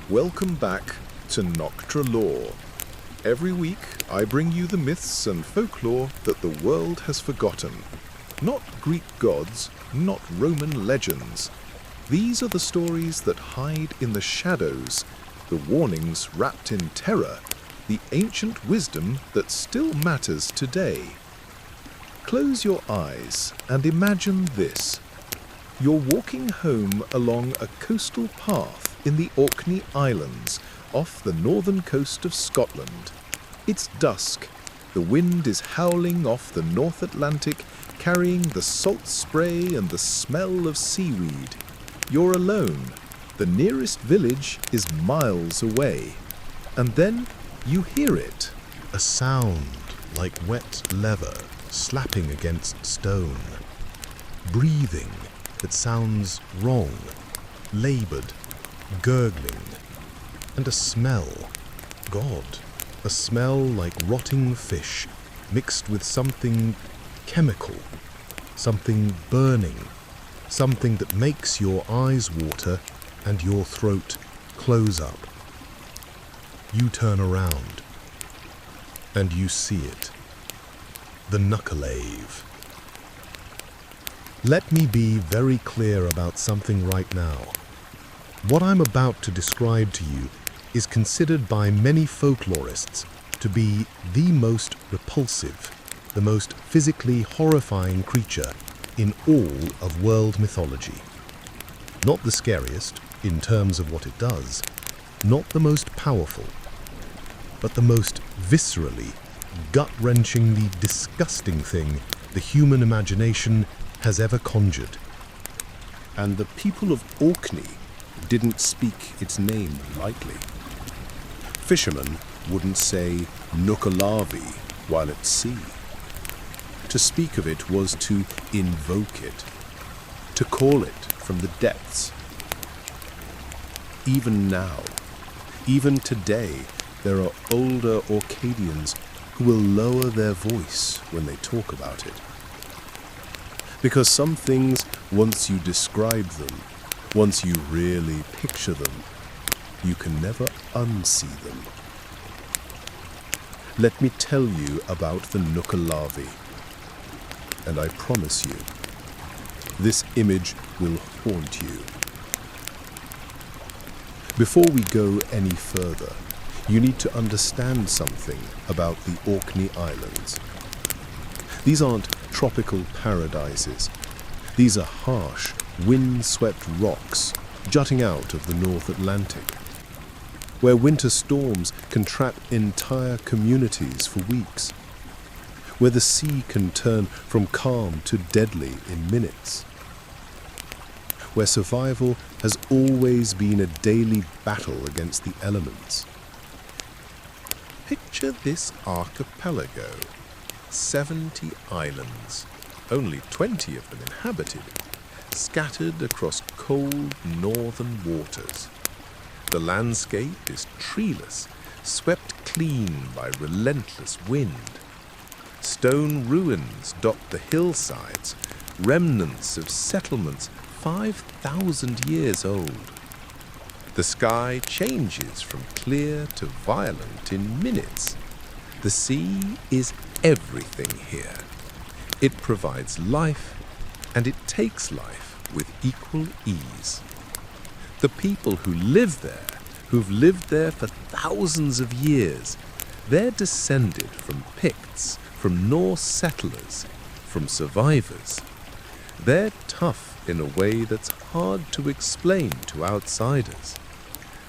Welcome back to Noctra Lore. Every week, I bring you the myths and folklore that the world has forgotten. Not Greek gods, not Roman legends. These are the stories that hide in the shadows, the warnings wrapped in terror, the ancient wisdom that still matters today. Close your eyes and imagine this. You're walking home along a coastal path in the Orkney Islands, off the northern coast of Scotland. It's dusk. The wind is howling off the North Atlantic, carrying the salt spray and the smell of seaweed. You're alone. The nearest village is miles away. And then you hear it. A sound like wet leather slapping against stone. Breathing that sounds wrong, laboured, gurgling. And a smell. God, a smell like rotting fish mixed with something chemical, something burning, something that makes your eyes water and your throat close up. You turn around and you see it. The Nuckelavee. Let me be very clear about something right now. What I'm about to describe to you is considered by many folklorists to be the most repulsive, the most physically horrifying creature in all of world mythology. Not the scariest in terms of what it does, not the most powerful, but the most viscerally, gut-wrenchingly disgusting thing the human imagination has ever conjured. And the people of Orkney didn't speak its name lightly. Fishermen wouldn't say Nuckelavee while at sea. To speak of it was to invoke it, to call it from the depths. Even now, even today, there are older Orcadians who will lower their voice when they talk about it. Because some things, once you describe them, once you really picture them, you can never unsee them. Let me tell you about the Nuckelavee, and I promise you, this image will haunt you. Before we go any further, you need to understand something about the Orkney Islands. These aren't tropical paradises. These are harsh, wind-swept rocks jutting out of the North Atlantic, where winter storms can trap entire communities for weeks, where the sea can turn from calm to deadly in minutes, where survival has always been a daily battle against the elements. Picture this archipelago, 70 islands, only 20 of them inhabited, scattered across cold northern waters. The landscape is treeless, swept clean by relentless wind. Stone ruins dot the hillsides, remnants of settlements 5,000 years old. The sky changes from clear to violent in minutes. The sea is everything here. It provides life, and it takes life with equal ease. The people who live there, who've lived there for thousands of years, they're descended from Picts, from Norse settlers, from survivors. They're tough in a way that's hard to explain to outsiders.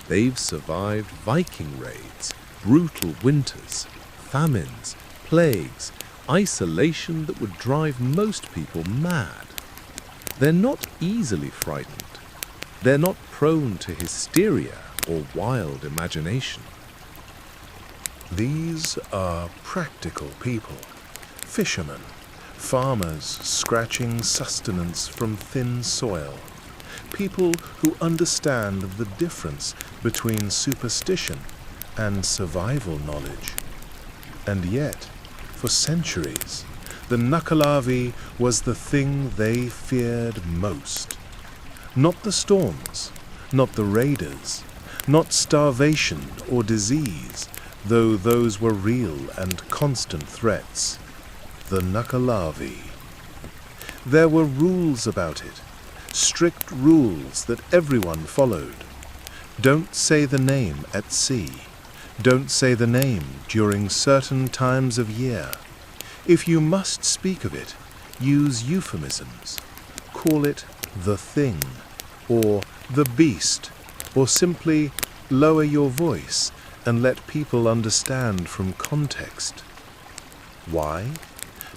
They've survived Viking raids, brutal winters, famines, plagues, isolation that would drive most people mad. They're not easily frightened. They're not prone to hysteria or wild imagination. These are practical people, fishermen, farmers scratching sustenance from thin soil, people who understand the difference between superstition and survival knowledge. And yet, for centuries, the Nuckelavee was the thing they feared most. Not the storms, not the raiders, not starvation or disease, though those were real and constant threats. The Nuckelavee. There were rules about it, strict rules that everyone followed. Don't say the name at sea. Don't say the name during certain times of year. If you must speak of it, use euphemisms. Call it the thing, or the beast, or simply lower your voice and let people understand from context. Why?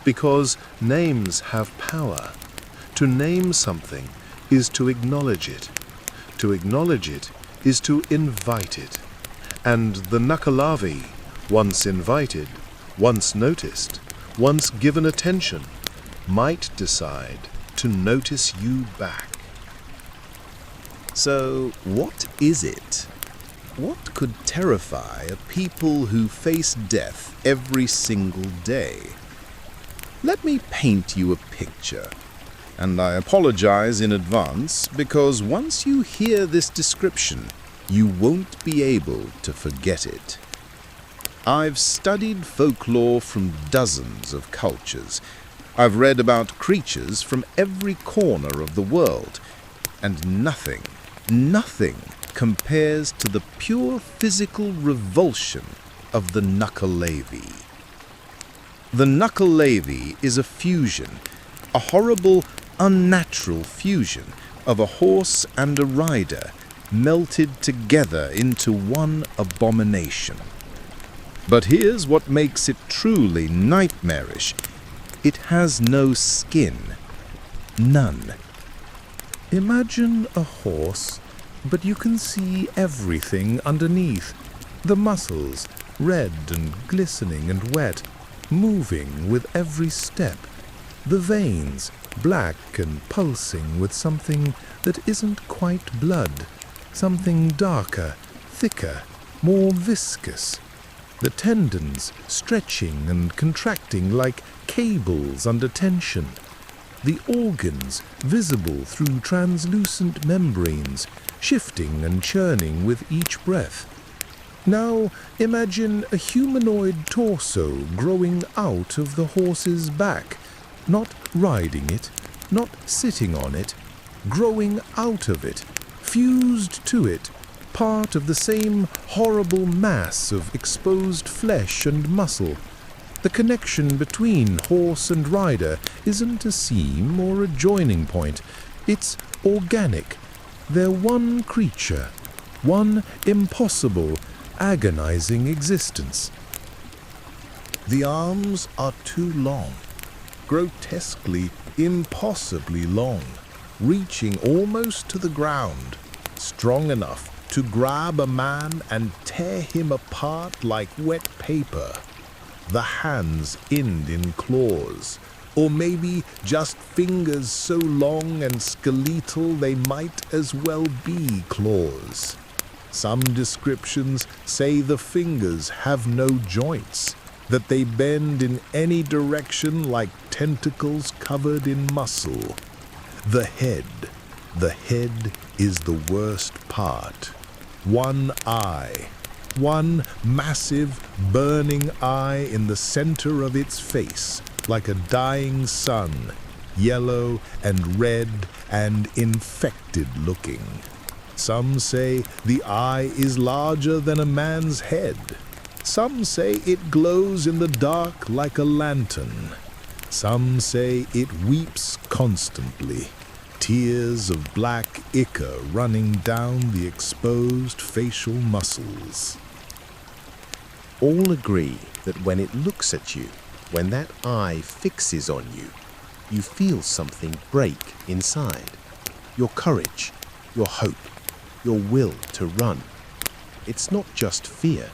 Because names have power. To name something is to acknowledge it. To acknowledge it is to invite it. And the Nuckelavee, once invited, once noticed, once given attention, might decide to notice you back. So, what is it? What could terrify a people who face death every single day? Let me paint you a picture. And I apologize in advance because once you hear this description, you won't be able to forget it. I've studied folklore from dozens of cultures. I've read about creatures from every corner of the world, and nothing compares to the pure physical revulsion of the Nuckelavee. The Nuckelavee is a fusion, a horrible, unnatural fusion of a horse and a rider melted together into one abomination. But here's what makes it truly nightmarish. It has no skin. None. Imagine a horse, but you can see everything underneath. The muscles, red and glistening and wet, moving with every step. The veins, black and pulsing with something that isn't quite blood. Something darker, thicker, more viscous. The tendons stretching and contracting like cables under tension. The organs visible through translucent membranes, shifting and churning with each breath. Now imagine a humanoid torso growing out of the horse's back, not riding it, not sitting on it, growing out of it, fused to it, part of the same horrible mass of exposed flesh and muscle. The connection between horse and rider isn't a seam or a joining point. It's organic. They're one creature, one impossible, agonizing existence. The arms are too long, grotesquely, impossibly long, reaching almost to the ground, strong enough to grab a man and tear him apart like wet paper. The hands end in claws, or maybe just fingers so long and skeletal they might as well be claws. Some descriptions say the fingers have no joints, that they bend in any direction like tentacles covered in muscle. The head is the worst part. One eye, one massive, burning eye in the center of its face, like a dying sun, yellow and red and infected looking. Some say the eye is larger than a man's head. Some say it glows in the dark like a lantern. Some say it weeps constantly, tears of black ichor running down the exposed facial muscles. All agree that when it looks at you, when that eye fixes on you, you feel something break inside. Your courage, your hope, your will to run. It's not just fear,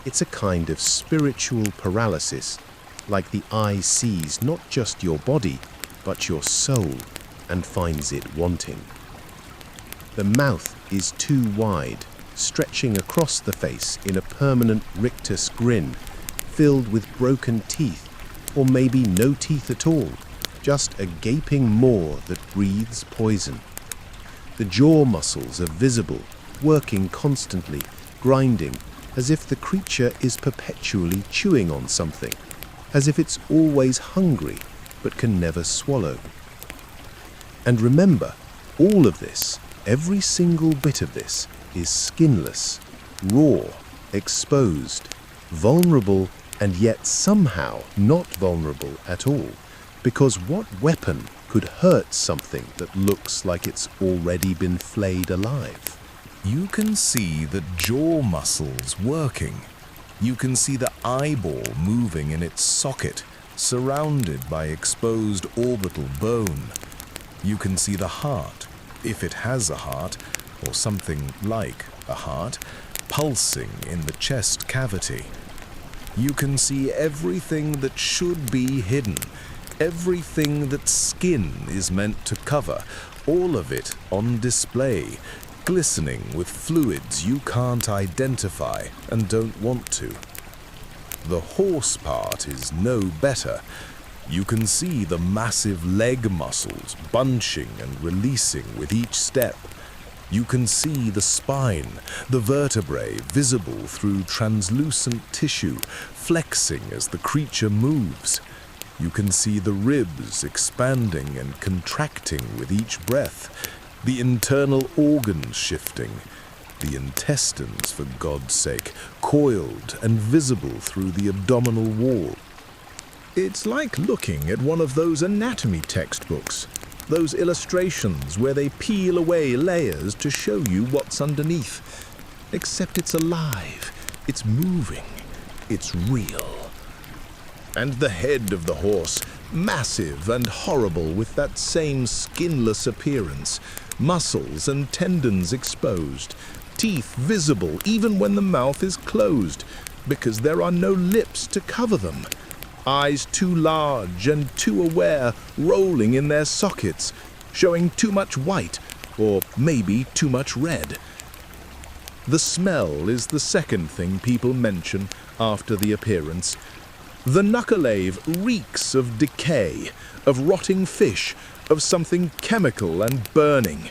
it's a kind of spiritual paralysis, like the eye sees not just your body, but your soul, and finds it wanting. The mouth is too wide, stretching across the face in a permanent rictus grin, filled with broken teeth, or maybe no teeth at all, just a gaping maw that breathes poison. The jaw muscles are visible, working constantly, grinding, as if the creature is perpetually chewing on something, as if it's always hungry but can never swallow. And remember, all of this, every single bit of this, is skinless, raw, exposed, vulnerable, and yet somehow not vulnerable at all. Because what weapon could hurt something that looks like it's already been flayed alive? You can see the jaw muscles working. You can see the eyeball moving in its socket, surrounded by exposed orbital bone. You can see the heart, if it has a heart, or something like a heart, pulsing in the chest cavity. You can see everything that should be hidden, everything that skin is meant to cover, all of it on display, glistening with fluids you can't identify and don't want to. The horse part is no better. You can see the massive leg muscles bunching and releasing with each step. You can see the spine, the vertebrae visible through translucent tissue, flexing as the creature moves. You can see the ribs expanding and contracting with each breath, the internal organs shifting, the intestines, for God's sake, coiled and visible through the abdominal wall. It's like looking at one of those anatomy textbooks, those illustrations where they peel away layers to show you what's underneath. Except it's alive, it's moving, it's real. And the head of the horse, massive and horrible with that same skinless appearance, muscles and tendons exposed, teeth visible even when the mouth is closed, because there are no lips to cover them. Eyes too large and too aware, rolling in their sockets, showing too much white, or maybe too much red. The smell is the second thing people mention after the appearance. The Nuckelavee reeks of decay, of rotting fish, of something chemical and burning.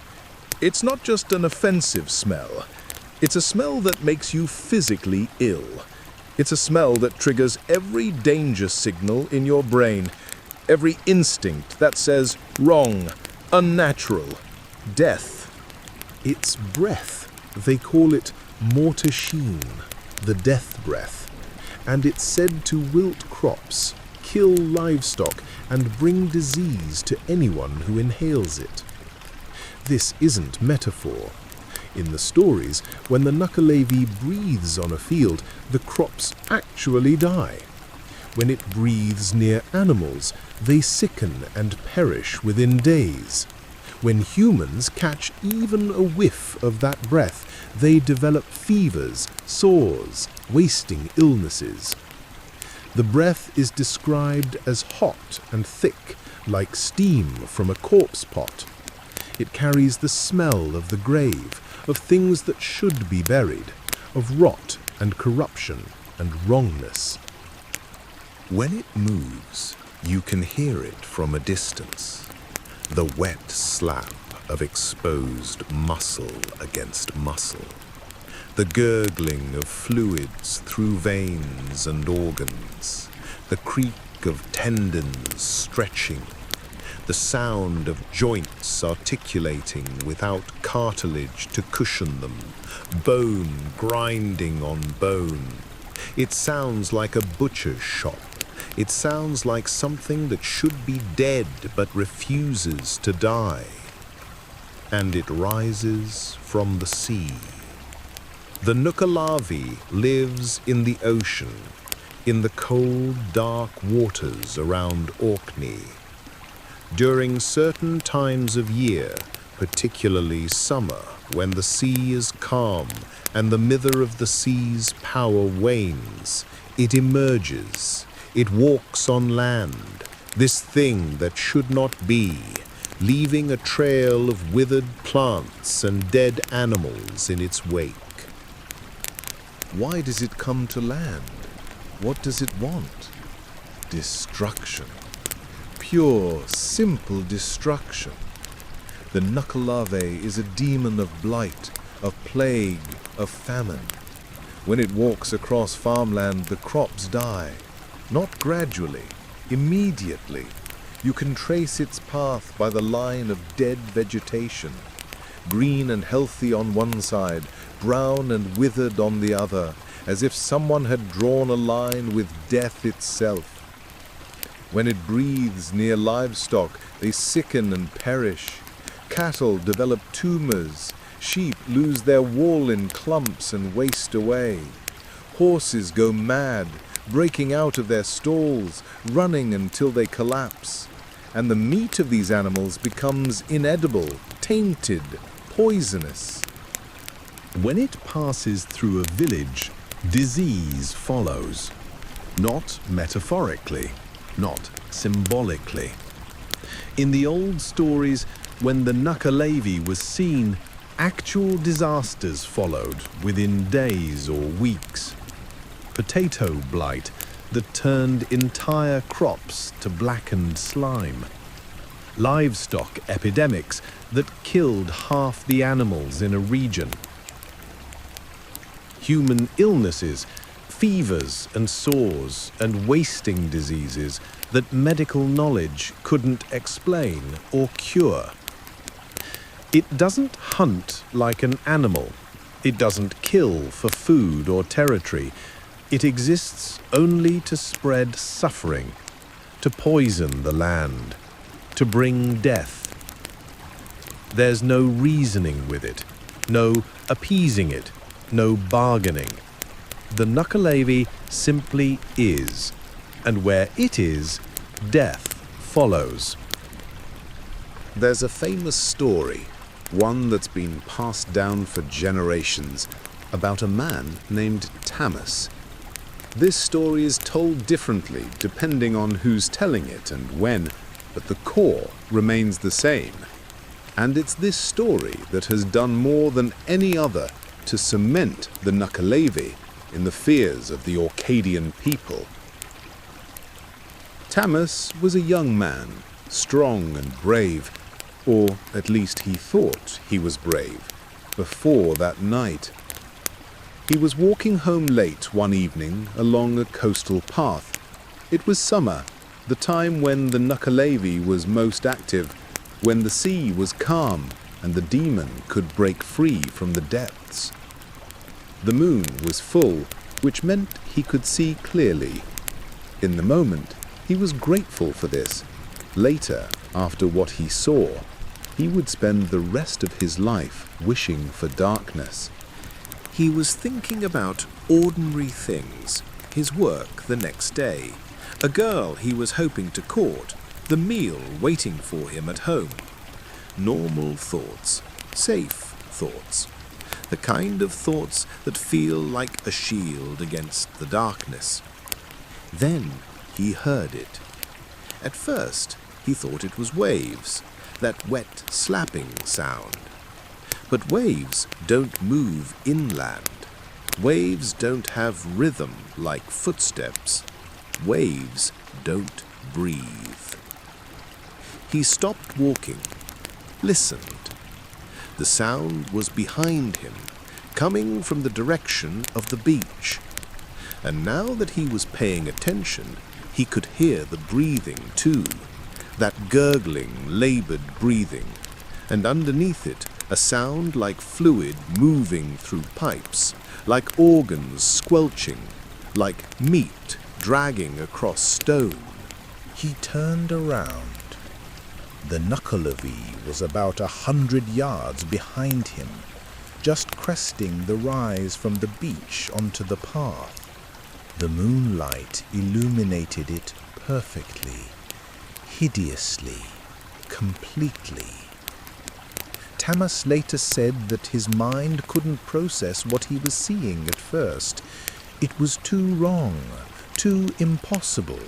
It's not just an offensive smell. It's a smell that makes you physically ill. It's a smell that triggers every danger signal in your brain, every instinct that says wrong, unnatural, death. It's breath. They call it mortasheen, the death breath. And it's said to wilt crops, kill livestock, and bring disease to anyone who inhales it. This isn't metaphor. In the stories, when the Nuckelavee breathes on a field, the crops actually die. When it breathes near animals, they sicken and perish within days. When humans catch even a whiff of that breath, they develop fevers, sores, wasting illnesses. The breath is described as hot and thick, like steam from a corpse pot. It carries the smell of the grave, of things that should be buried, of rot and corruption and wrongness. When it moves, you can hear it from a distance. The wet slap of exposed muscle against muscle. The gurgling of fluids through veins and organs. The creak of tendons stretching. The sound of joints articulating without cartilage to cushion them. Bone grinding on bone. It sounds like a butcher's shop. It sounds like something that should be dead but refuses to die. And it rises from the sea. The Nuckelavee lives in the ocean, in the cold, dark waters around Orkney. During certain times of year, particularly summer, when the sea is calm and the mither of the sea's power wanes, it emerges. It walks on land, this thing that should not be, leaving a trail of withered plants and dead animals in its wake. Why does it come to land? What does it want? Destruction. Pure, simple destruction. The Nuckelavee is a demon of blight, of plague, of famine. When it walks across farmland, the crops die. Not gradually, immediately. You can trace its path by the line of dead vegetation, green and healthy on one side, brown and withered on the other, as if someone had drawn a line with death itself. When it breathes near livestock, they sicken and perish. Cattle develop tumors. Sheep lose their wool in clumps and waste away. Horses go mad, breaking out of their stalls, running until they collapse. And the meat of these animals becomes inedible, tainted, poisonous. When it passes through a village, disease follows. Not metaphorically, not symbolically. In the old stories, when the Nuckelavee was seen, actual disasters followed within days or weeks. Potato blight that turned entire crops to blackened slime. Livestock epidemics that killed half the animals in a region. Human illnesses, fevers and sores and wasting diseases that medical knowledge couldn't explain or cure. It doesn't hunt like an animal. It doesn't kill for food or territory. It exists only to spread suffering, to poison the land, to bring death. There's no reasoning with it, no appeasing it, no bargaining. The Nuckelavee simply is, and where it is, death follows. There's a famous story, one that's been passed down for generations, about a man named Tammas. This story is told differently depending on who's telling it and when, but the core remains the same. And it's this story that has done more than any other to cement the Nuckelavee in the fears of the Orcadian people. Tammas was a young man, strong and brave, or at least he thought he was brave, before that night. He was walking home late one evening along a coastal path. It was summer, the time when the Nuckelavee was most active, when the sea was calm and the demon could break free from the depths. The moon was full, which meant he could see clearly. In the moment, he was grateful for this. Later, after what he saw, he would spend the rest of his life wishing for darkness. He was thinking about ordinary things, his work the next day, a girl he was hoping to court, the meal waiting for him at home. Normal thoughts, safe thoughts, the kind of thoughts that feel like a shield against the darkness. Then he heard it. At first, he thought it was waves, that wet slapping sound. But waves don't move inland. Waves don't have rhythm like footsteps. Waves don't breathe. He stopped walking, listened. The sound was behind him, coming from the direction of the beach. And now that he was paying attention, he could hear the breathing too, that gurgling, labored breathing, and underneath it, a sound like fluid moving through pipes, like organs squelching, like meat dragging across stone. He turned around. The Nuckelavee was about 100 yards behind him, just cresting the rise from the beach onto the path. The moonlight illuminated it perfectly, hideously, completely. Tammas later said that his mind couldn't process what he was seeing at first. It was too wrong, too impossible.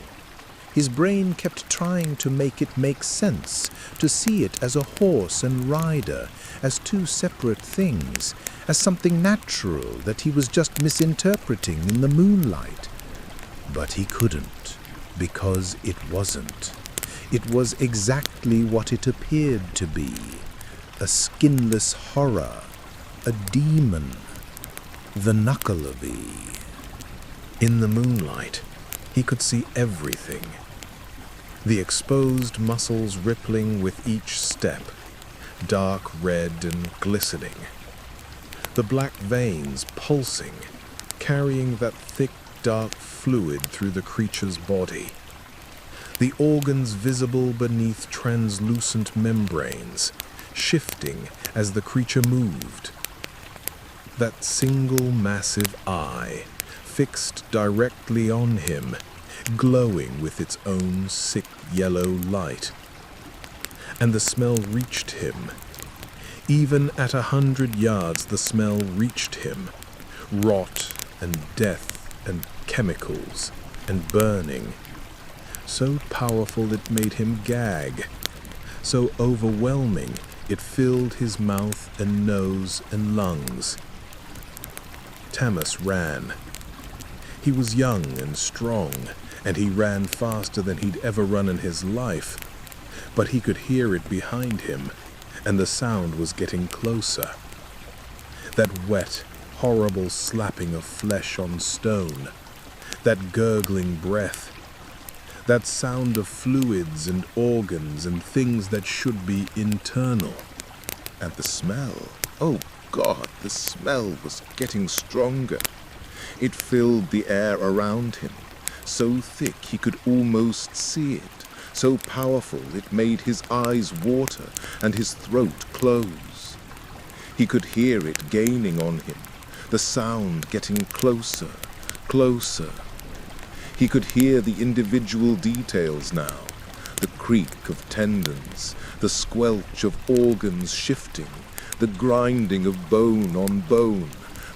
His brain kept trying to make it make sense, to see it as a horse and rider, as two separate things, as something natural that he was just misinterpreting in the moonlight. But he couldn't, because it wasn't. It was exactly what it appeared to be. A skinless horror, a demon, the Nuckelavee. In the moonlight, he could see everything. The exposed muscles rippling with each step, dark red and glistening. The black veins pulsing, carrying that thick, dark fluid through the creature's body. The organs visible beneath translucent membranes, shifting as the creature moved. That single massive eye, fixed directly on him, glowing with its own sick yellow light. And the smell reached him. Even at 100 yards the smell reached him. Rot and death and chemicals and burning. So powerful it made him gag. So overwhelming it filled his mouth and nose and lungs. Tammas ran. He was young and strong, and he ran faster than he'd ever run in his life. But he could hear it behind him, and the sound was getting closer. That wet, horrible slapping of flesh on stone, that gurgling breath, that sound of fluids and organs and things that should be internal. And the smell, oh God, the smell was getting stronger. It filled the air around him, so thick he could almost see it, so powerful it made his eyes water and his throat close. He could hear it gaining on him, the sound getting closer, closer. He could hear the individual details now, the creak of tendons, the squelch of organs shifting, the grinding of bone on bone,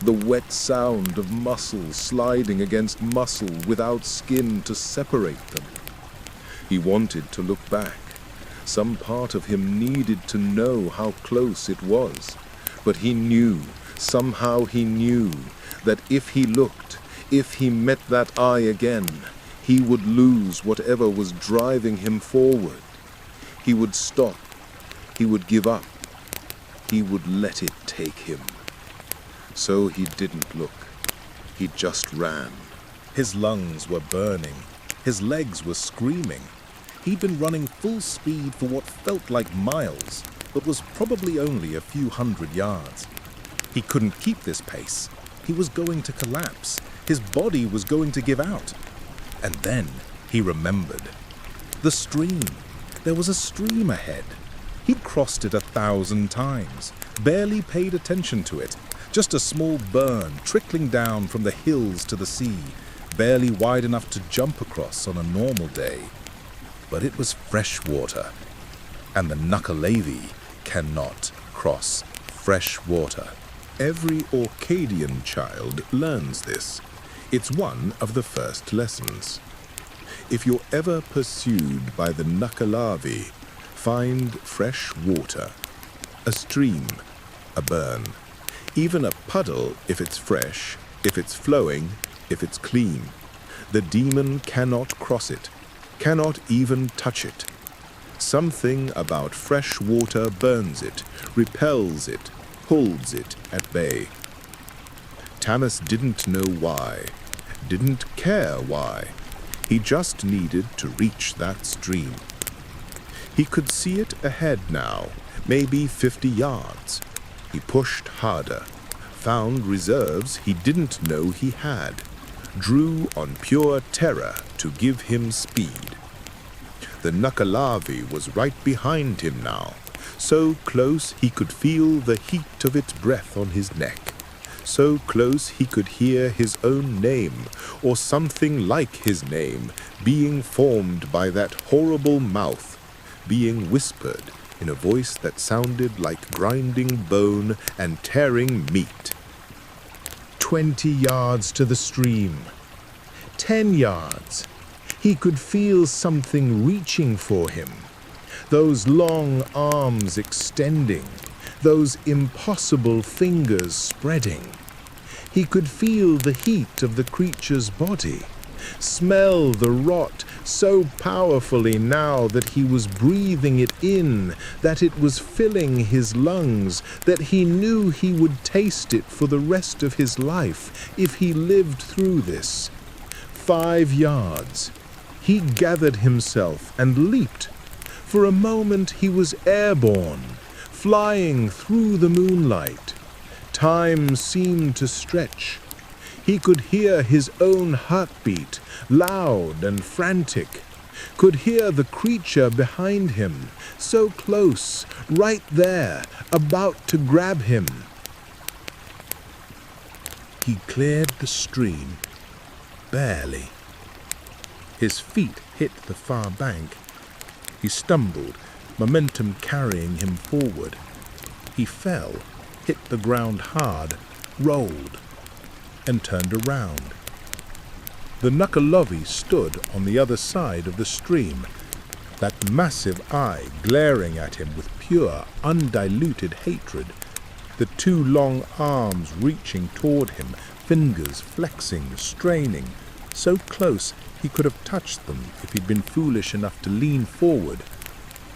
the wet sound of muscle sliding against muscle without skin to separate them. He wanted to look back. Some part of him needed to know how close it was. But he knew, somehow he knew, that if he looked, if he met that eye again, he would lose whatever was driving him forward. He would stop. He would give up. He would let it take him. So he didn't look. He just ran. His lungs were burning. His legs were screaming. He'd been running full speed for what felt like miles, but was probably only a few 100 yards. He couldn't keep this pace. He was going to collapse. His body was going to give out. And then he remembered. The stream. There was a stream ahead. He'd crossed it 1,000 times, barely paid attention to it. Just a small burn trickling down from the hills to the sea, barely wide enough to jump across on a normal day. But it was fresh water, and the Nuckelavee cannot cross fresh water. Every Orcadian child learns this. It's one of the first lessons. If you're ever pursued by the Nuckelavee, find fresh water, a stream, a burn, even a puddle if it's fresh, if it's flowing, if it's clean. The demon cannot cross it, cannot even touch it. Something about fresh water burns it, repels it, holds it at bay. Tammas didn't know why, didn't care why. He just needed to reach that stream. He could see it ahead now, maybe 50 yards. He pushed harder, found reserves he didn't know he had, drew on pure terror to give him speed. The Nuckelavee was right behind him now, so close he could feel the heat of its breath on his neck, so close he could hear his own name, or something like his name, being formed by that horrible mouth, being whispered in a voice that sounded like grinding bone and tearing meat. 20 yards to the stream. 10 yards. He could feel something reaching for him. Those long arms extending. Those impossible fingers spreading. He could feel the heat of the creature's body. Smell the rot so powerfully now that he was breathing it in, that it was filling his lungs, that he knew he would taste it for the rest of his life if he lived through this. 5 yards. He gathered himself and leaped. For a moment he was airborne, flying through the moonlight. Time seemed to stretch. He could hear his own heartbeat, loud and frantic. Could hear the creature behind him, so close, right there, about to grab him. He cleared the stream, barely. His feet hit the far bank. He stumbled, momentum carrying him forward. He fell, hit the ground hard, rolled, and turned around. The Nuckelavee stood on the other side of the stream, that massive eye glaring at him with pure, undiluted hatred, the 2 long arms reaching toward him, fingers flexing, straining, so close he could have touched them if he'd been foolish enough to lean forward,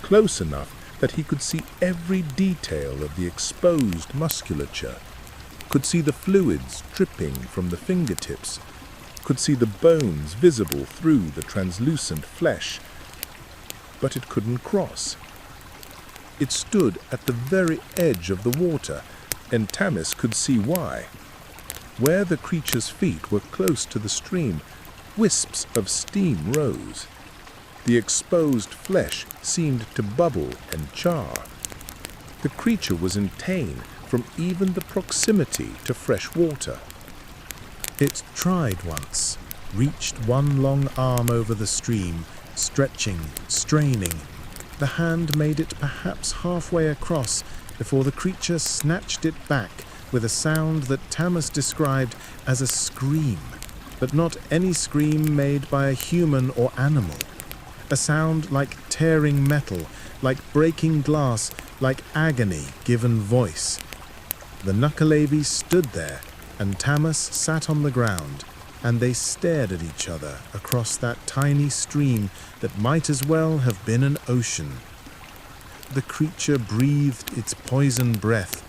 close enough that he could see every detail of the exposed musculature, could see the fluids dripping from the fingertips, could see the bones visible through the translucent flesh, but it couldn't cross. It stood at the very edge of the water, and Tammas could see why. Where the creature's feet were close to the stream, wisps of steam rose. The exposed flesh seemed to bubble and char. The creature was in pain from even the proximity to fresh water. It tried once, reached one long arm over the stream, stretching, straining. The hand made it perhaps halfway across before the creature snatched it back with a sound that Tammas described as a scream, but not any scream made by a human or animal. A sound like tearing metal, like breaking glass, like agony given voice. The Nuckelavee stood there, and Tammas sat on the ground, and they stared at each other across that tiny stream that might as well have been an ocean. The creature breathed its poison breath.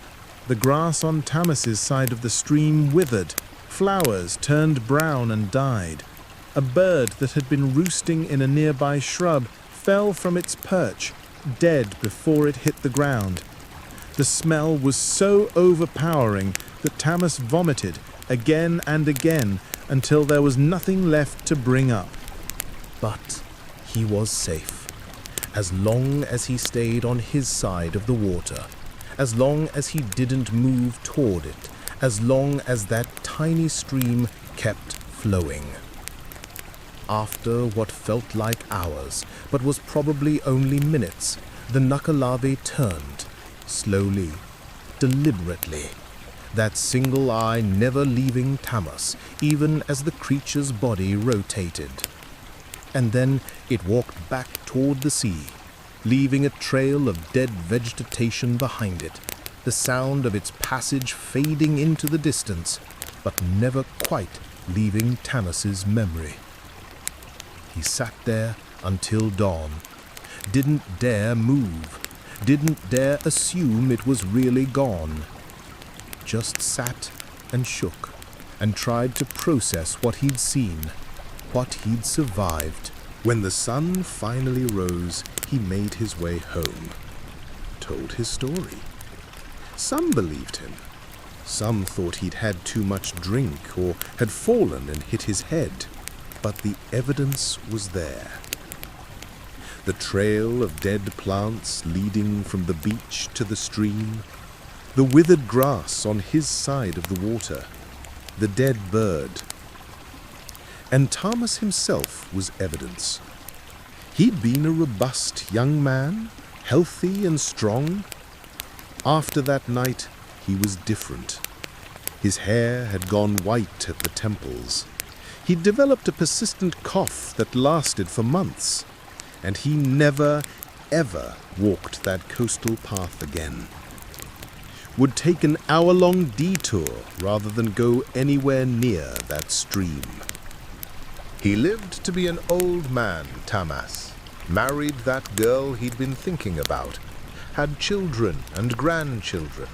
The grass on Tammas's side of the stream withered. Flowers turned brown and died. A bird that had been roosting in a nearby shrub fell from its perch, dead before it hit the ground. The smell was so overpowering that Tammas vomited again and again until there was nothing left to bring up. But he was safe, as long as he stayed on his side of the water, as long as he didn't move toward it, as long as that tiny stream kept flowing. After what felt like hours, but was probably only minutes, the Nuckelavee turned, slowly, deliberately, that single eye never leaving Tammas, even as the creature's body rotated. And then it walked back toward the sea, leaving a trail of dead vegetation behind it, the sound of its passage fading into the distance, but never quite leaving Tammas's memory. He sat there until dawn, didn't dare move, didn't dare assume it was really gone. Just sat and shook and tried to process what he'd seen, what he'd survived. When the sun finally rose, he made his way home, told his story. Some believed him. Some thought he'd had too much drink or had fallen and hit his head. But the evidence was there. The trail of dead plants leading from the beach to the stream, the withered grass on his side of the water, the dead bird. And Tammas himself was evidence. He'd been a robust young man, healthy and strong. After that night, he was different. His hair had gone white at the temples. He'd developed a persistent cough that lasted for months, and he never, ever walked that coastal path again. Would take an hour-long detour rather than go anywhere near that stream. He lived to be an old man, Tammas, married that girl he'd been thinking about, had children and grandchildren.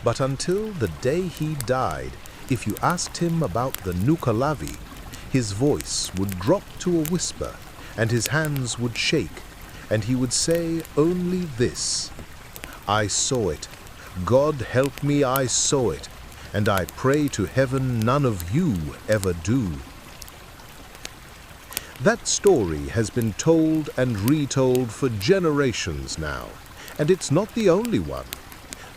But until the day he died, if you asked him about the Nuckelavee, his voice would drop to a whisper, and his hands would shake, and he would say only this: "I saw it. God help me, I saw it, and I pray to heaven none of you ever do." That story has been told and retold for generations now, and it's not the only one.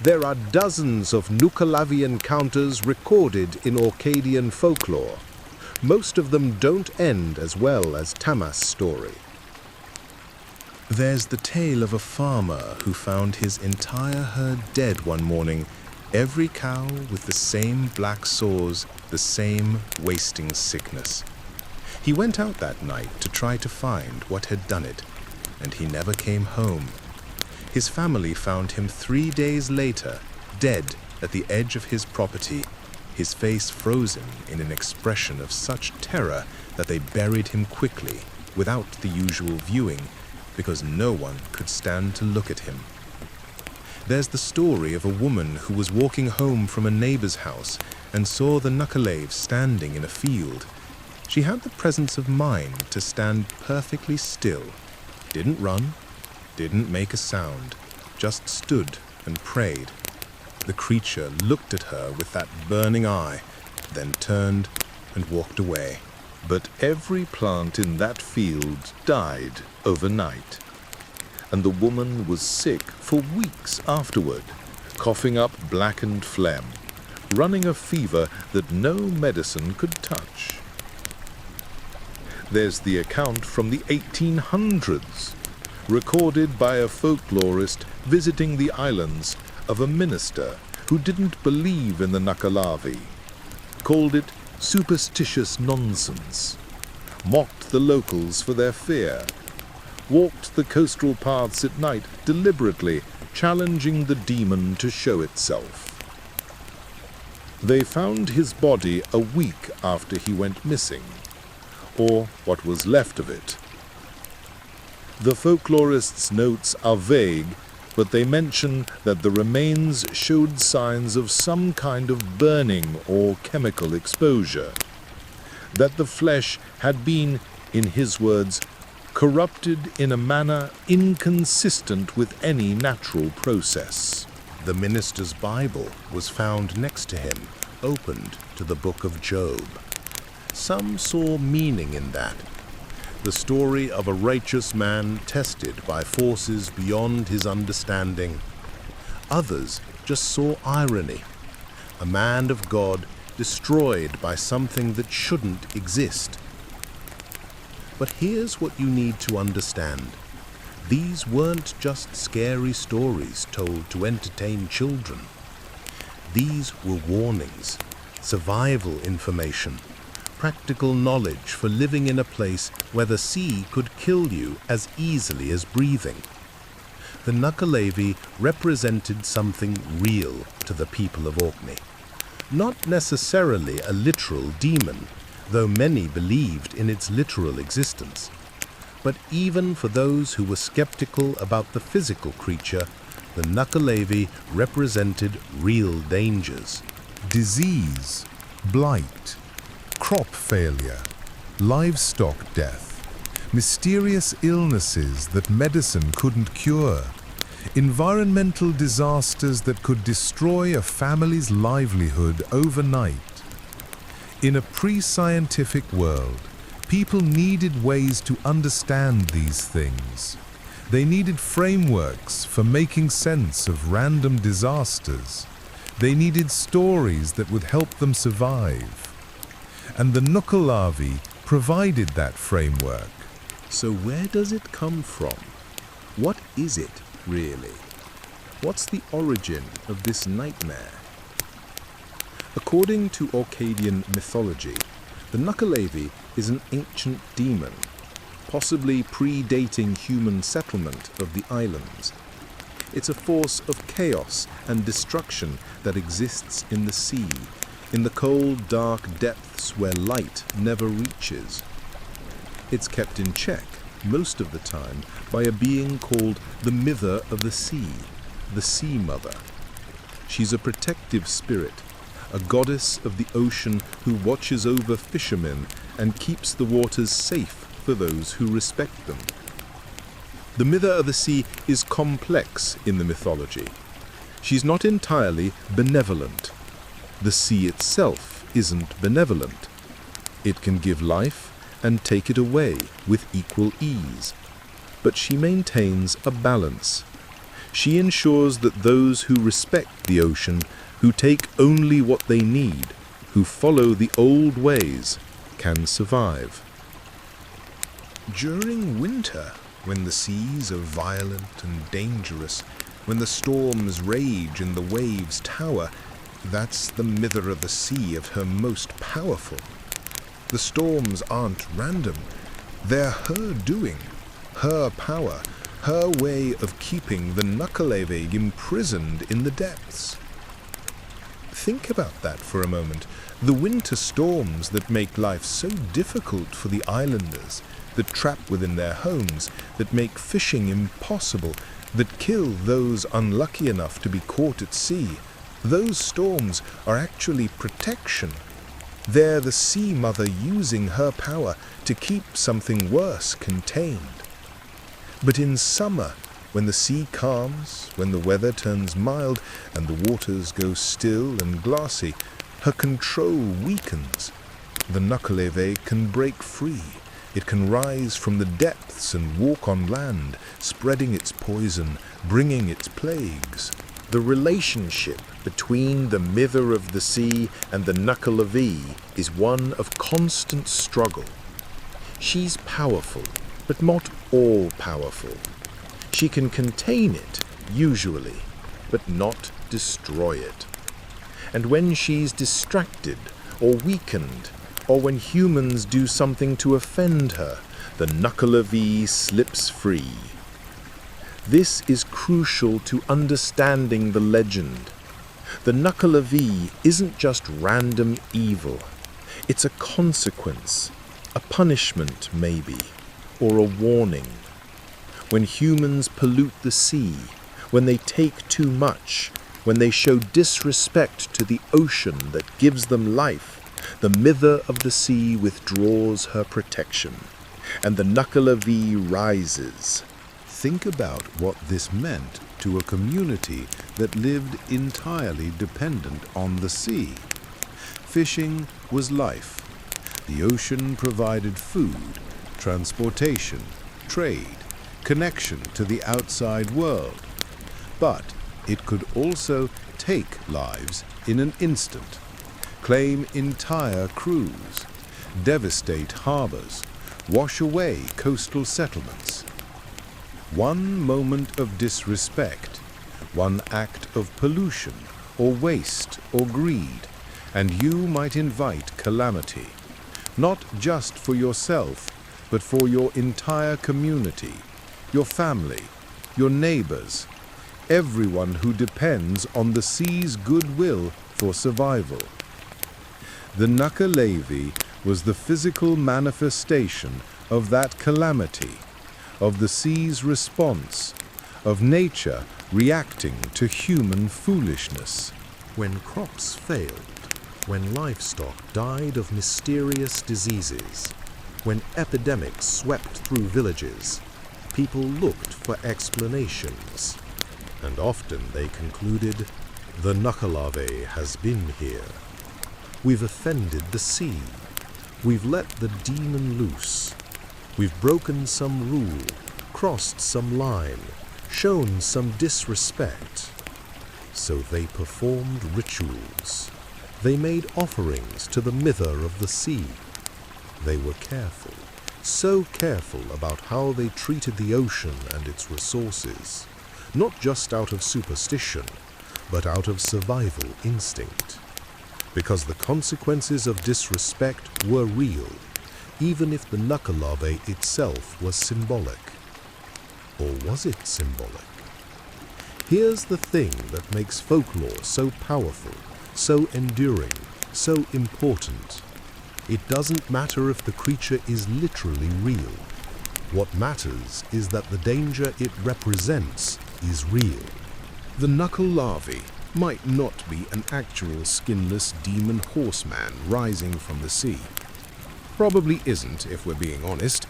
There are dozens of Nuckelavee encounters recorded in Orcadian folklore. Most of them don't end as well as Tammas' story. There's the tale of a farmer who found his entire herd dead one morning, every cow with the same black sores, the same wasting sickness. He went out that night to try to find what had done it, and he never came home. His family found him 3 days later, dead at the edge of his property, his face frozen in an expression of such terror that they buried him quickly, without the usual viewing, because no one could stand to look at him. There's the story of a woman who was walking home from a neighbor's house and saw the Nuckelavee standing in a field. She had the presence of mind to stand perfectly still, didn't run, didn't make a sound, just stood and prayed. The creature looked at her with that burning eye, then turned and walked away. But every plant in that field died overnight, and the woman was sick for weeks afterward, coughing up blackened phlegm, running a fever that no medicine could touch. There's the account from the 1800s, recorded by a folklorist visiting the islands, of a minister who didn't believe in the Nuckelavee, called it superstitious nonsense, mocked the locals for their fear, walked the coastal paths at night deliberately, challenging the demon to show itself. They found his body a week after he went missing, or what was left of it. The folklorist's notes are vague, but they mention that the remains showed signs of some kind of burning or chemical exposure, that the flesh had been, in his words, corrupted in a manner inconsistent with any natural process. The minister's Bible was found next to him, opened to the book of Job. Some saw meaning in that. The story of a righteous man tested by forces beyond his understanding. Others just saw irony. A man of God destroyed by something that shouldn't exist. But here's what you need to understand. These weren't just scary stories told to entertain children. These were warnings, survival information, practical knowledge for living in a place where the sea could kill you as easily as breathing. The Nuckelavee represented something real to the people of Orkney. Not necessarily a literal demon, though many believed in its literal existence. But even for those who were skeptical about the physical creature, the Nuckelavee represented real dangers. Disease, blight, crop failure, livestock death, mysterious illnesses that medicine couldn't cure, environmental disasters that could destroy a family's livelihood overnight. In a pre-scientific world, people needed ways to understand these things. They needed frameworks for making sense of random disasters. They needed stories that would help them survive. And the Nuckelavee provided that framework. So where does it come from? What is it, really? What's the origin of this nightmare? According to Orcadian mythology, the Nuckelavee is an ancient demon, possibly predating human settlement of the islands. It's a force of chaos and destruction that exists in the sea, in the cold, dark depths where light never reaches. It's kept in check most of the time by a being called the Mither of the Sea, the Sea Mother. She's a protective spirit, a goddess of the ocean who watches over fishermen and keeps the waters safe for those who respect them. The Mither of the Sea is complex in the mythology. She's not entirely benevolent. The sea itself isn't benevolent. It can give life and take it away with equal ease. But she maintains a balance. She ensures that those who respect the ocean, who take only what they need, who follow the old ways, can survive. During winter, when the seas are violent and dangerous, when the storms rage and the waves tower, that's the Mither of the Sea at her most powerful. The storms aren't random. They're her doing, her power, her way of keeping the Nuckelavee imprisoned in the depths. Think about that for a moment. The winter storms that make life so difficult for the islanders, that trap within their homes, that make fishing impossible, that kill those unlucky enough to be caught at sea. Those storms are actually protection. They're the Sea Mother using her power to keep something worse contained. But in summer, when the sea calms, when the weather turns mild and the waters go still and glassy, her control weakens. The Nuckelavee can break free. It can rise from the depths and walk on land, spreading its poison, bringing its plagues. The relationship between the Mither of the Sea and the Nuckelavee is one of constant struggle. She's powerful, but not all-powerful. She can contain it, usually, but not destroy it. And when she's distracted or weakened, or when humans do something to offend her, the Nuckelavee slips free. This is crucial to understanding the legend. The Nuckelavee isn't just random evil. It's a consequence, a punishment maybe, or a warning. When humans pollute the sea, when they take too much, when they show disrespect to the ocean that gives them life, the Mither of the Sea withdraws her protection, and the Nuckelavee rises. Think about what this meant to a community that lived entirely dependent on the sea. Fishing was life. The ocean provided food, transportation, trade, connection to the outside world. But it could also take lives in an instant, claim entire crews, devastate harbors, wash away coastal settlements. One moment of disrespect, one act of pollution or waste or greed, and you might invite calamity, not just for yourself, but for your entire community, your family, your neighbors, everyone who depends on the sea's goodwill for survival. The Nuckelavee was the physical manifestation of that calamity, of the sea's response, of nature reacting to human foolishness. When crops failed, when livestock died of mysterious diseases, when epidemics swept through villages, people looked for explanations. And often they concluded, the Nuckelavee has been here. We've offended the sea. We've let the demon loose. We've broken some rule, crossed some line, shown some disrespect. So they performed rituals. They made offerings to the Mither of the Sea. They were careful, so careful about how they treated the ocean and its resources, not just out of superstition, but out of survival instinct. Because the consequences of disrespect were real, even if the Nuckelavee itself was symbolic. Or was it symbolic? Here's the thing that makes folklore so powerful, so enduring, so important. It doesn't matter if the creature is literally real. What matters is that the danger it represents is real. The Nuckelavee might not be an actual skinless demon horseman rising from the sea. Probably isn't, if we're being honest.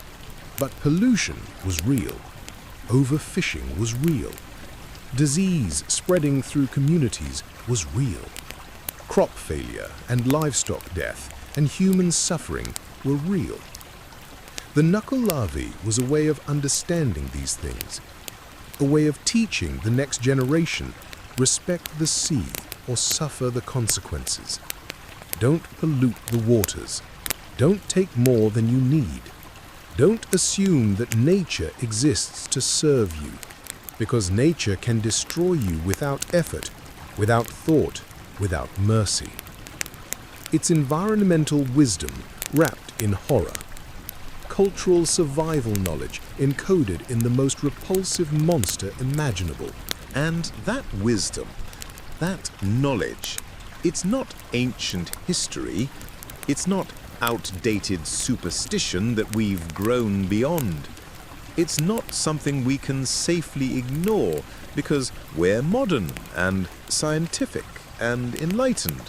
But pollution was real. Overfishing was real. Disease spreading through communities was real. Crop failure and livestock death and human suffering were real. The Nuckelavee was a way of understanding these things, a way of teaching the next generation, respect the sea or suffer the consequences. Don't pollute the waters. Don't take more than you need. Don't assume that nature exists to serve you, because nature can destroy you without effort, without thought, without mercy. It's environmental wisdom wrapped in horror. Cultural survival knowledge encoded in the most repulsive monster imaginable. And that wisdom, that knowledge, it's not ancient history, it's not outdated superstition that we've grown beyond. It's not something we can safely ignore because we're modern and scientific and enlightened.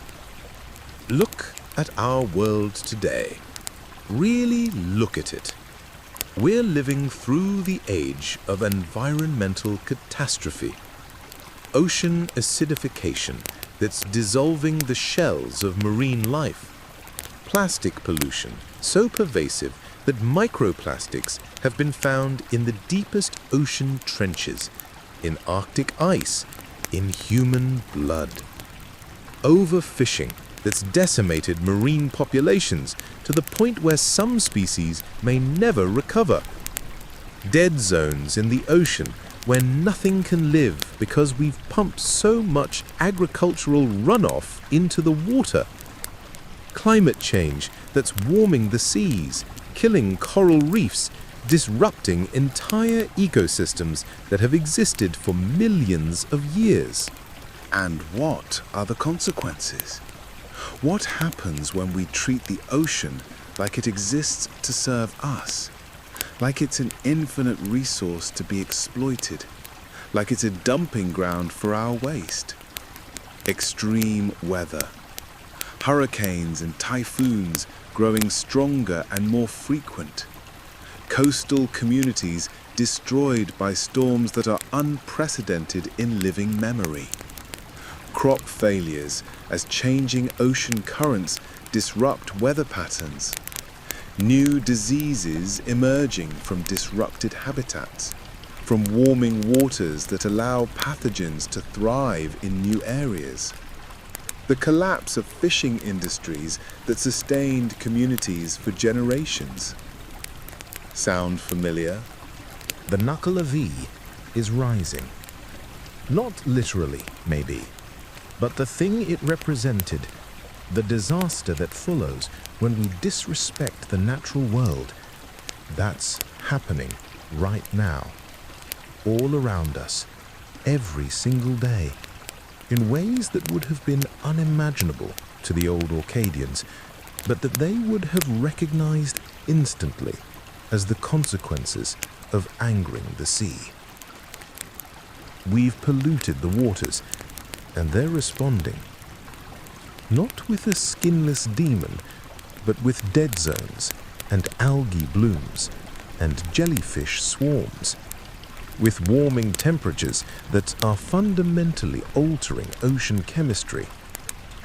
Look at our world today. Really look at it. We're living through the age of environmental catastrophe. Ocean acidification that's dissolving the shells of marine life. Plastic pollution so pervasive that microplastics have been found in the deepest ocean trenches, in Arctic ice, in human blood. Overfishing that's decimated marine populations to the point where some species may never recover. Dead zones in the ocean where nothing can live because we've pumped so much agricultural runoff into the water. Climate change that's warming the seas, killing coral reefs, disrupting entire ecosystems that have existed for millions of years. And what are the consequences? What happens when we treat the ocean like it exists to serve us? Like it's an infinite resource to be exploited? Like it's a dumping ground for our waste? Extreme weather. Hurricanes and typhoons growing stronger and more frequent. Coastal communities destroyed by storms that are unprecedented in living memory. Crop failures as changing ocean currents disrupt weather patterns. New diseases emerging from disrupted habitats, from warming waters that allow pathogens to thrive in new areas. The collapse of fishing industries that sustained communities for generations. Sound familiar? The Nuckelavee is rising. Not literally, maybe, but the thing it represented, the disaster that follows when we disrespect the natural world, that's happening right now, all around us, every single day, in ways that would have been unimaginable to the old Orcadians, but that they would have recognized instantly as the consequences of angering the sea. We've polluted the waters, and they're responding. Not with a skinless demon, but with dead zones and algae blooms and jellyfish swarms, with warming temperatures that are fundamentally altering ocean chemistry,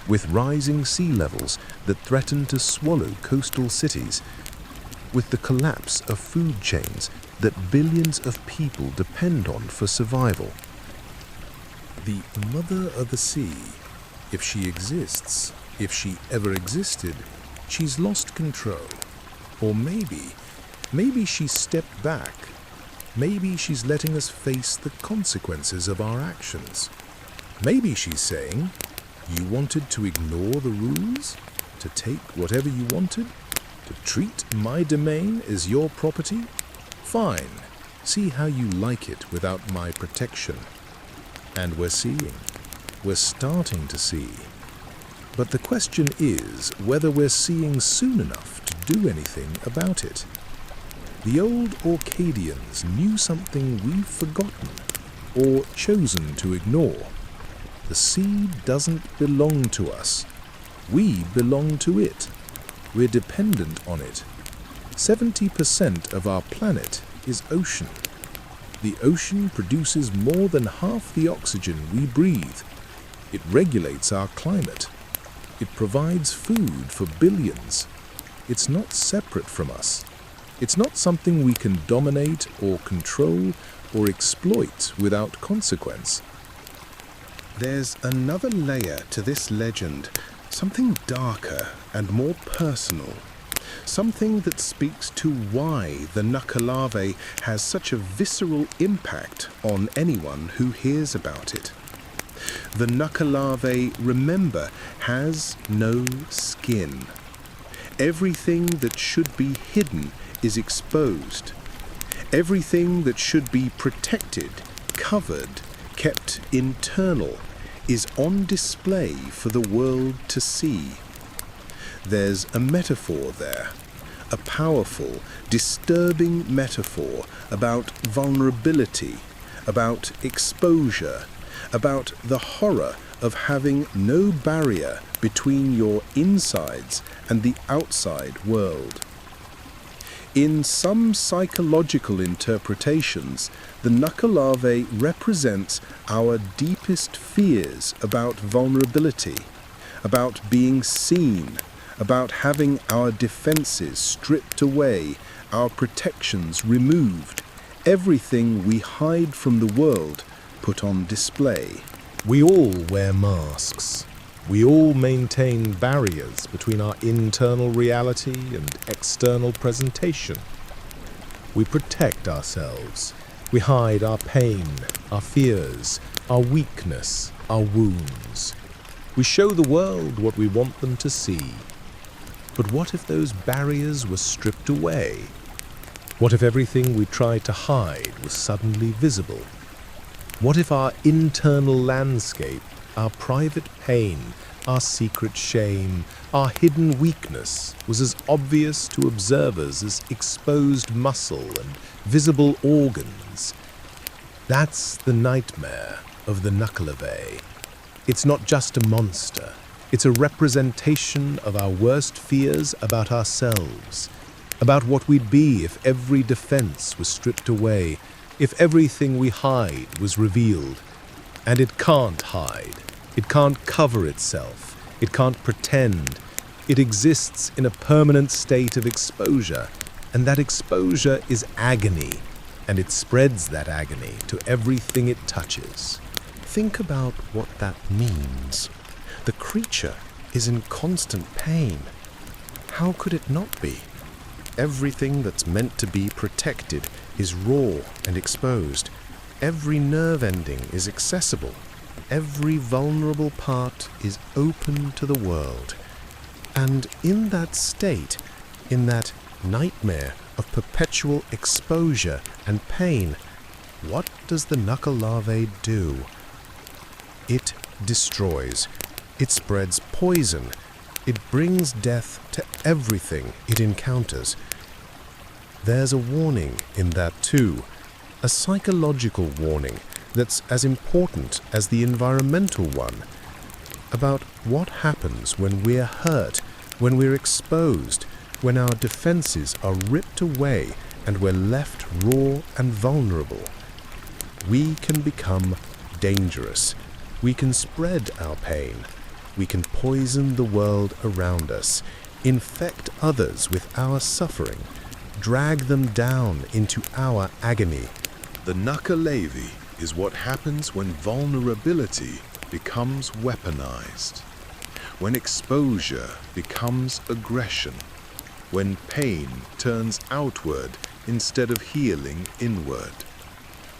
with rising sea levels that threaten to swallow coastal cities, with the collapse of food chains that billions of people depend on for survival. The mother of the sea, if she exists, if she ever existed, she's lost control. Or maybe she's stepped back. Maybe she's letting us face the consequences of our actions. Maybe she's saying, you wanted to ignore the rules, to take whatever you wanted, to treat my domain as your property? Fine, see how you like it without my protection. And we're starting to see. But the question is whether we're seeing soon enough to do anything about it. The old Orcadians knew something we've forgotten or chosen to ignore. The sea doesn't belong to us. We belong to it. We're dependent on it. 70% of our planet is ocean. The ocean produces more than half the oxygen we breathe. It regulates our climate. It provides food for billions. It's not separate from us. It's not something we can dominate or control or exploit without consequence. There's another layer to this legend, something darker and more personal. Something that speaks to why the Nuckelavee has such a visceral impact on anyone who hears about it. The Nuckelavee, remember, has no skin. Everything that should be hidden is exposed. Everything that should be protected, covered, kept internal, is on display for the world to see. There's a metaphor there, a powerful, disturbing metaphor about vulnerability, about exposure, about the horror of having no barrier between your insides and the outside world. In some psychological interpretations, the Nuckelavee represents our deepest fears about vulnerability, about being seen, about having our defenses stripped away, our protections removed, everything we hide from the world put on display. We all wear masks. We all maintain barriers between our internal reality and external presentation. We protect ourselves. We hide our pain, our fears, our weakness, our wounds. We show the world what we want them to see. But what if those barriers were stripped away? What if everything we tried to hide was suddenly visible? What if our internal landscape, our private pain, our secret shame, our hidden weakness was as obvious to observers as exposed muscle and visible organs? That's the nightmare of the Nuckelavee. It's not just a monster. It's a representation of our worst fears about ourselves, about what we'd be if every defense was stripped away, if everything we hide was revealed. And it can't hide. It can't cover itself. It can't pretend. It exists in a permanent state of exposure, and that exposure is agony, and it spreads that agony to everything it touches. Think about what that means. The creature is in constant pain. How could it not be? Everything that's meant to be protected is raw and exposed. Every nerve ending is accessible. Every vulnerable part is open to the world. And in that state, in that nightmare of perpetual exposure and pain, what does the Nuckelavee do? It destroys. It spreads poison. It brings death to everything it encounters. There's a warning in that too, a psychological warning that's as important as the environmental one, about what happens when we're hurt, when we're exposed, when our defenses are ripped away and we're left raw and vulnerable. We can become dangerous. We can spread our pain. We can poison the world around us, infect others with our suffering, drag them down into our agony. The Nuckelavee is what happens when vulnerability becomes weaponized, when exposure becomes aggression, when pain turns outward instead of healing inward,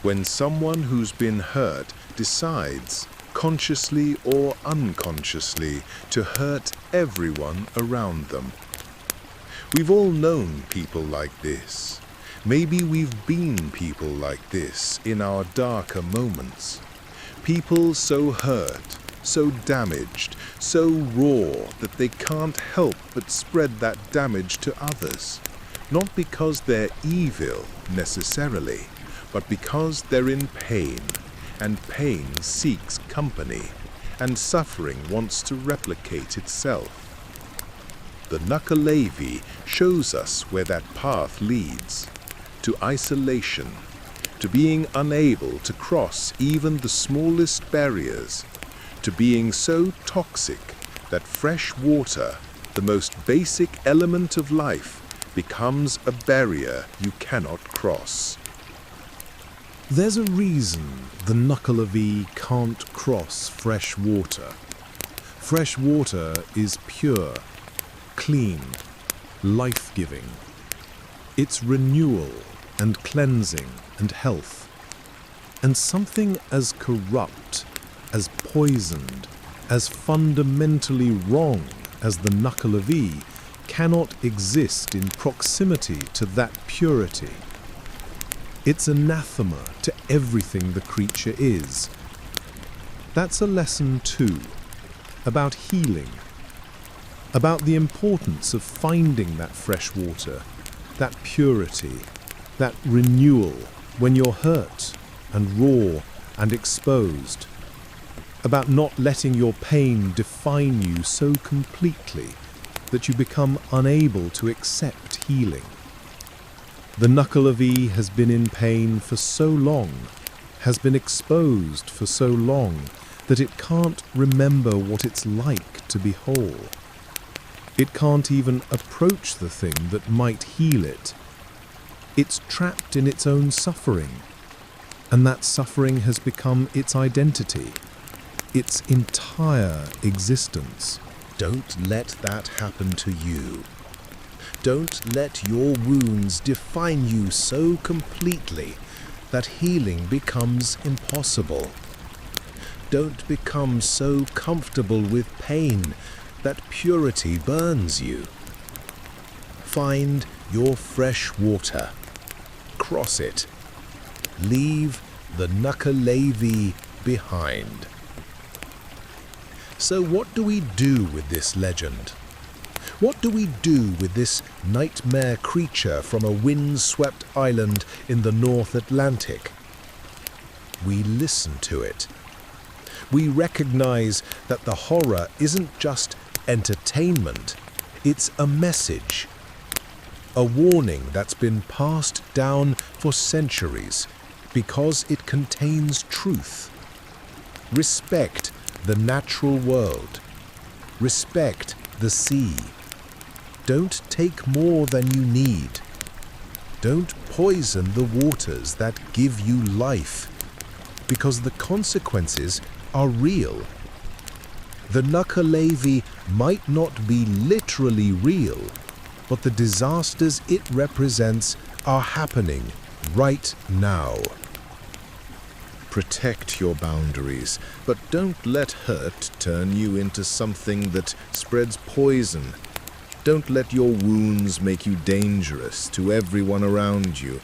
when someone who's been hurt decides, consciously or unconsciously, to hurt everyone around them. We've all known people like this. Maybe we've been people like this in our darker moments. People so hurt, so damaged, so raw that they can't help but spread that damage to others. Not because they're evil, necessarily, but because they're in pain, and pain seeks company, and suffering wants to replicate itself. The Nuckelavee shows us where that path leads, to isolation, to being unable to cross even the smallest barriers, to being so toxic that fresh water, the most basic element of life, becomes a barrier you cannot cross. There's a reason the Nuckelavee can't cross fresh water. Fresh water is pure, clean, life-giving. It's renewal and cleansing and health. And something as corrupt, as poisoned, as fundamentally wrong as the Nuckelavee cannot exist in proximity to that purity. It's anathema to everything the creature is. That's a lesson too, about healing, about the importance of finding that fresh water, that purity, that renewal when you're hurt and raw and exposed, about not letting your pain define you so completely that you become unable to accept healing. The Nuckelavee has been in pain for so long, has been exposed for so long, that it can't remember what it's like to be whole. It can't even approach the thing that might heal it. It's trapped in its own suffering, and that suffering has become its identity, its entire existence. Don't let that happen to you. Don't let your wounds define you so completely that healing becomes impossible. Don't become so comfortable with pain that purity burns you. Find your fresh water. Cross it. Leave the Nuckelavee behind. So what do we do with this legend? What do we do with this nightmare creature from a wind-swept island in the North Atlantic? We listen to it. We recognize that the horror isn't just entertainment, it's a message. A warning that's been passed down for centuries because it contains truth. Respect the natural world. Respect the sea. Don't take more than you need. Don't poison the waters that give you life, because the consequences are real. The Nuckelavee might not be literally real, but the disasters it represents are happening right now. Protect your boundaries, but don't let hurt turn you into something that spreads poison. Don't let your wounds make you dangerous to everyone around you.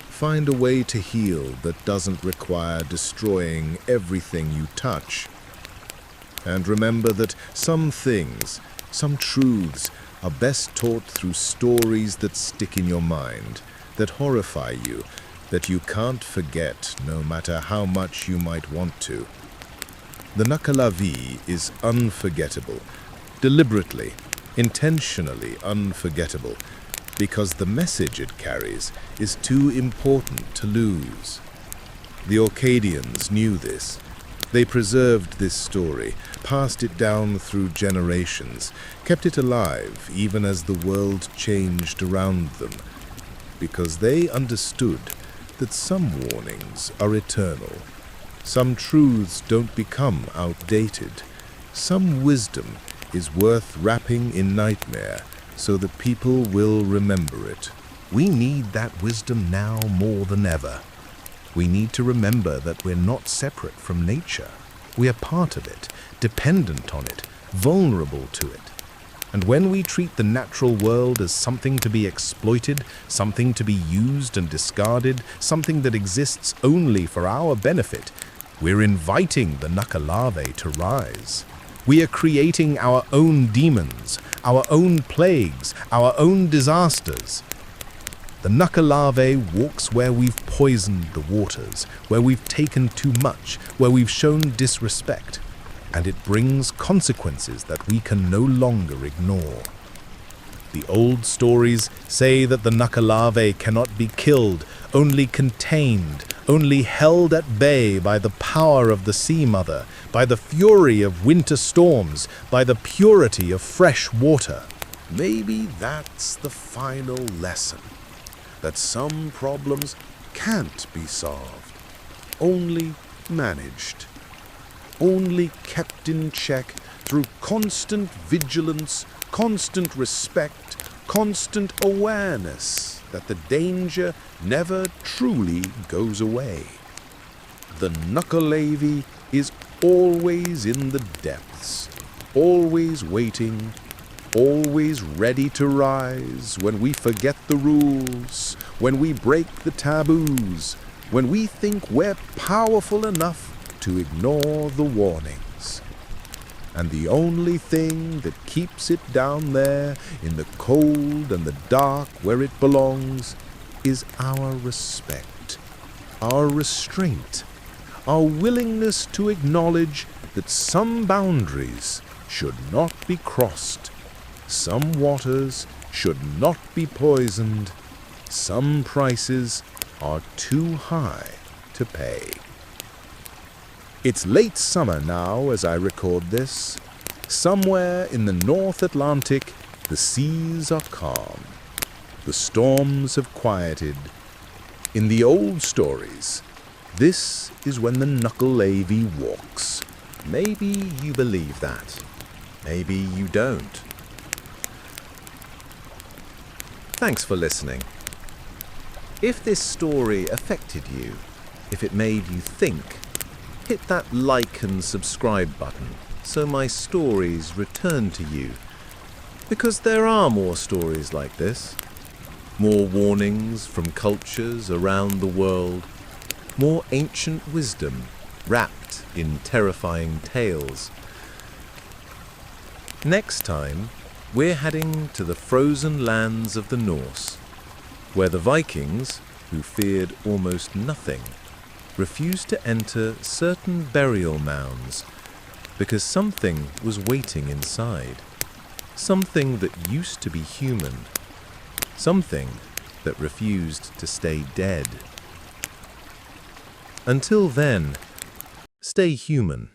Find a way to heal that doesn't require destroying everything you touch. And remember that some things, some truths, are best taught through stories that stick in your mind, that horrify you, that you can't forget no matter how much you might want to. The Nuckelavee is unforgettable, deliberately, intentionally unforgettable, because the message it carries is too important to lose. The Orcadians knew this. They preserved this story, passed it down through generations, kept it alive even as the world changed around them, because they understood that some warnings are eternal. Some truths don't become outdated. Some wisdom is worth wrapping in nightmare so that people will remember it. We need that wisdom now more than ever. We need to remember that we're not separate from nature. We are part of it, dependent on it, vulnerable to it. And when we treat the natural world as something to be exploited, something to be used and discarded, something that exists only for our benefit, We're inviting the Nuckelavee to rise. We are creating our own demons, our own plagues, our own disasters. The Nuckelavee walks where we've poisoned the waters, where we've taken too much, where we've shown disrespect, and it brings consequences that we can no longer ignore. The old stories say that the Nuckelavee cannot be killed, only contained, only held at bay by the power of the Sea Mother, by the fury of winter storms, by the purity of fresh water. Maybe that's the final lesson, that some problems can't be solved, only managed, only kept in check through constant vigilance, constant respect, constant awareness that the danger never truly goes away. The Nuckelavee is always in the depths, always waiting, always ready to rise when we forget the rules, when we break the taboos, when we think we're powerful enough to ignore the warnings. And the only thing that keeps it down there in the cold and the dark where it belongs is our respect, our restraint, our willingness to acknowledge that some boundaries should not be crossed, some waters should not be poisoned, some prices are too high to pay. It's late summer now as I record this. Somewhere in the North Atlantic, the seas are calm. The storms have quieted. In the old stories, this is when the Nuckelavee walks. Maybe you believe that. Maybe you don't. Thanks for listening. If this story affected you, if it made you think, hit that like and subscribe button so my stories return to you. Because there are more stories like this. More warnings from cultures around the world. More ancient wisdom wrapped in terrifying tales. Next time, we're heading to the frozen lands of the Norse, where the Vikings, who feared almost nothing, refused to enter certain burial mounds because something was waiting inside, something that used to be human, something that refused to stay dead. Until then, stay human.